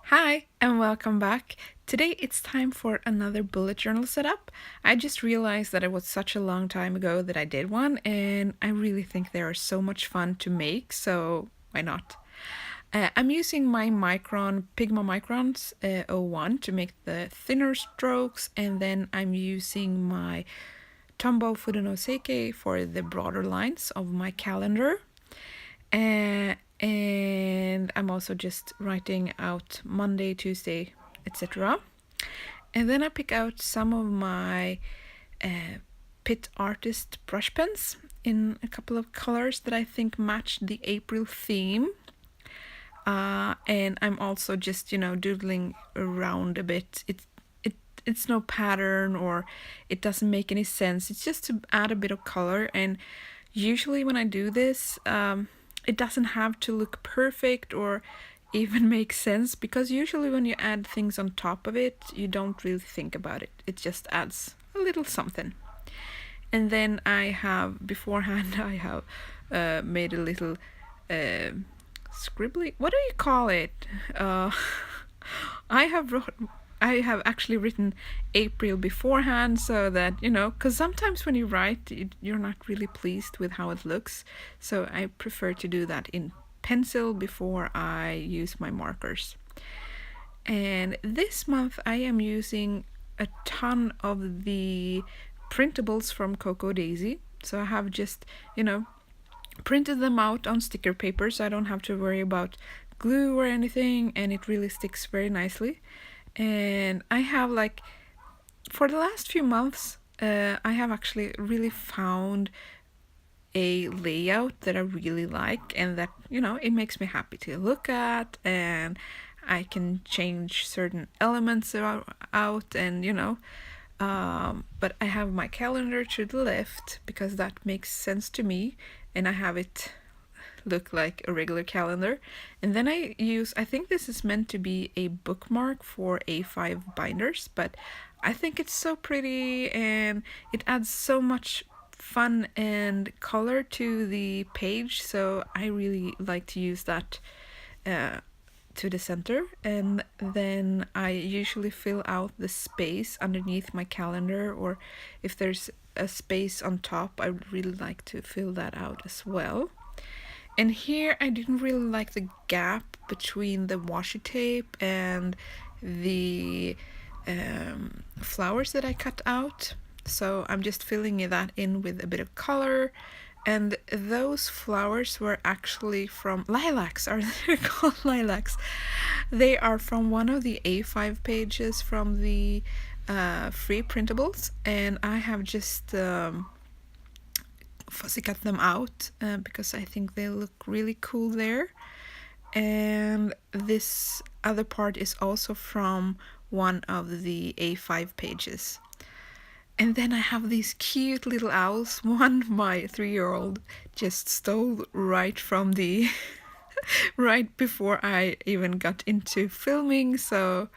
Hi and welcome back. Today it's time for another bullet journal setup. I just realized that it was such a long time ago that I did one, and I really think they are so much fun to make, so why not? I'm using my Pigma Microns 01 to make the thinner strokes, and then I'm using my Tombow Fudonoseke for the broader lines of my calendar. And I'm also just writing out Monday, Tuesday, etc. And then I pick out some of my Pitt artist brush pens in a couple of colors that I think match the April theme. And I'm also just, doodling around a bit. It's no pattern or it doesn't make any sense. It's just to add a bit of color. And usually when I do this, it doesn't have to look perfect or even make sense, because usually when you add things on top of it, you don't really think about it. It just adds a little something. And then beforehand, I have made a little scribbly. What do you call it? I have actually written April beforehand, so that, because sometimes when you write, you're not really pleased with how it looks. So I prefer to do that in pencil before I use my markers. And this month I am using a ton of the printables from Cocoa Daisy. So I have just, printed them out on sticker paper, so I don't have to worry about glue or anything, and it really sticks very nicely. And I have, for the last few months, I have actually really found a layout that I really like, and that, it makes me happy to look at, and I can change certain elements out, and but I have my calendar to the left because that makes sense to me, and I have it look like a regular calendar. And then I think this is meant to be a bookmark for A5 binders, but I think it's so pretty and it adds so much fun and color to the page, so I really like to use that to the center. And then I usually fill out the space underneath my calendar, or if there's a space on top, I would really like to fill that out as well. And here I didn't really like the gap between the washi tape and the flowers that I cut out, so I'm just filling that in with a bit of color. And those flowers were actually from lilacs. Are they called lilacs? They are from one of the A5 pages from the free printables, and I have just fussy cut them out because I think they look really cool there. And this other part is also from one of the A5 pages. And then I have these cute little owls. One my 3-year-old just stole right from the right before I even got into filming, so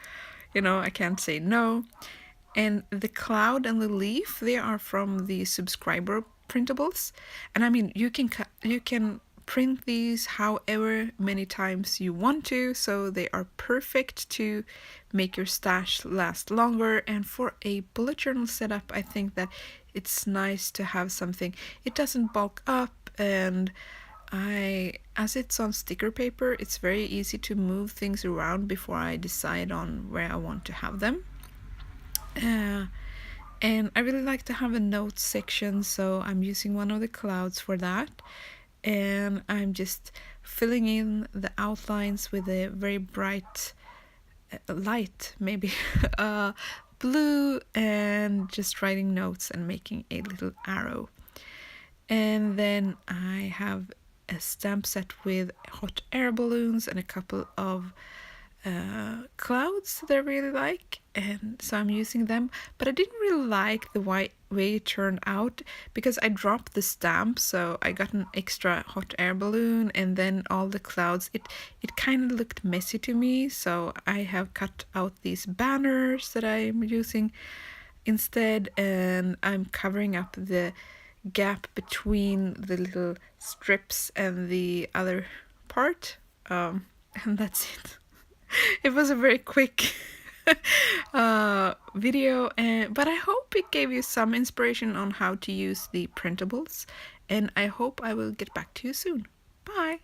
I can't say no. And the cloud and the leaf, they are from the subscriber printables. And I mean, you can print these however many times you want to, so they are perfect to make your stash last longer. And for a bullet journal setup, I think that it's nice to have something. It doesn't bulk up, and as it's on sticker paper, it's very easy to move things around before I decide on where I want to have them. And I really like to have a notes section, so I'm using one of the clouds for that. And I'm just filling in the outlines with a very bright light, maybe blue, and just writing notes and making a little arrow. And then I have a stamp set with hot air balloons and a couple of clouds that I really like, and so I'm using them. But I didn't really like the way it turned out, because I dropped the stamp, so I got an extra hot air balloon and then all the clouds. It kind of looked messy to me, so I have cut out these banners that I'm using instead, and I'm covering up the gap between the little strips and the other part, and that's it. it was a very quick video, but I hope it gave you some inspiration on how to use the printables, and I hope I will get back to you soon. Bye!